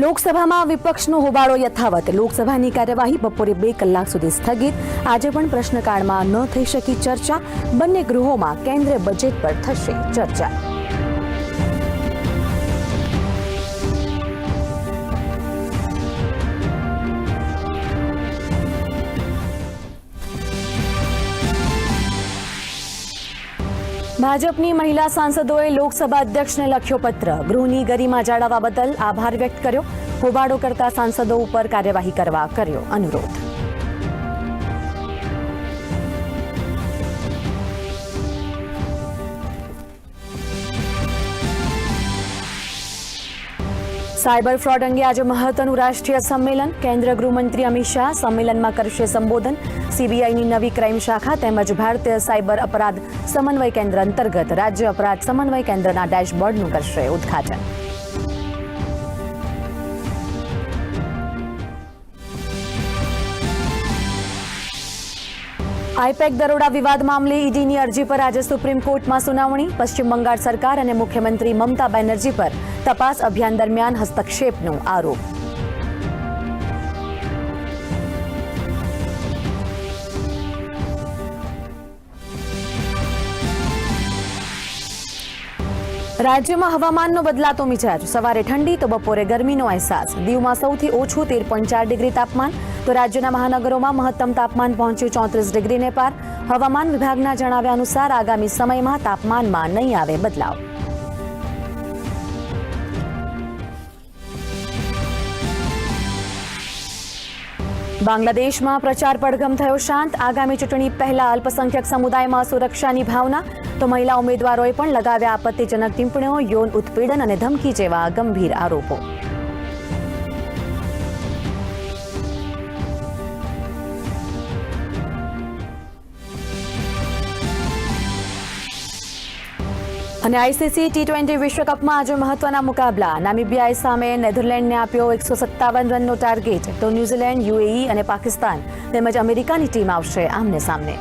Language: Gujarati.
લોકસભામાં વિપક્ષનો હોબાળો યથાવત. લોકસભાની કાર્યવાહી બપોરે 2 કલાક સુધી સ્થગિત. આજે પણ પ્રશ્નકાળમાં ન થઈ શકી ચર્ચા. બંને ગૃહોમાં કેન્દ્રીય બજેટ પર થશે ચર્ચા. ભાજપની મહિલા સાંસદોએ લોકસભા અધ્યક્ષને લખ્યો પત્ર. ગૃહની ગરિમા જાળવવા બદલ આભાર વ્યક્ત કર્યો. હોબાળો કરતા સાંસદો ઉપર કાર્યવાહી કરવા કર્યો અનુરોધ. સાયબર ફ્રોડ અંગે આજે મહત્વનું રાષ્ટ્રીય સંમેલન. કેન્દ્રીય ગૃહમંત્રી અમિત શાહ સંમેલનમાં કરશે સંબોધન. સીબીઆઈની નવી ક્રાઇમ શાખા તેમજ ભારતીય સાયબર અપરાધ સમન્વય કેન્દ્ર અંતર્ગત રાજ્ય અપરાધ સમન્વય કેન્દ્રના ડેશબોર્ડનું કરશે ઉદ્ઘાટન. આઈપેક દરોડા વિવાદ મામલે ઈડીની અરજી પર આજે સુપ્રીમ કોર્ટમાં સુનાવણી. પશ્ચિમ બંગાળ સરકાર અને મુખ્યમંત્રી મમતા બેનર્જી પર તપાસ અભિયાન દરમિયાન હસ્તક્ષેપનો આરોપ. રાજ્યમાં હવામાનનો બદલાતો મિજાજ. સવારે ઠંડી તો બપોરે ગરમીનો અહેસાસ. દીવમાં સૌથી ઓછું 13.4 ડિગ્રી તાપમાન, તો રાજ્યના મહાનગરોમાં મહત્તમ તાપમાન પહોંચ્યું 34 ડિગ્રીને પાર. હવામાન વિભાગના જણાવ્યા અનુસાર આગામી સમયમાં તાપમાનમાં નહીં આવે બદલાવ. બાંગ્લાદેશમાં પ્રચાર પડઘમ થયો શાંત. આગામી ચૂંટણી પહેલા અલ્પસંખ્યક સમુદાયમાં સુરક્ષાની ભાવના, તો મહિલા ઉમેદવારોએ પણ લગાવ્યા આપત્તિજનક ટિપ્પણીઓ. યૌન ઉત્પીડન અને ધમકી જેવા ગંભીર આરોપો. અને આઈસીસી ટી20 વિશ્વકપમાં આજે મહત્વના મુકાબલા. નામીબિયા સામે નેધરલેન્ડને આપ્યો 157 રનનો ટાર્ગેટ. તો ન્યૂઝીલેન્ડ, યુએઈ અને પાકિસ્તાન તેમજ અમેરિકાની ટીમ આવશે આમને સામને.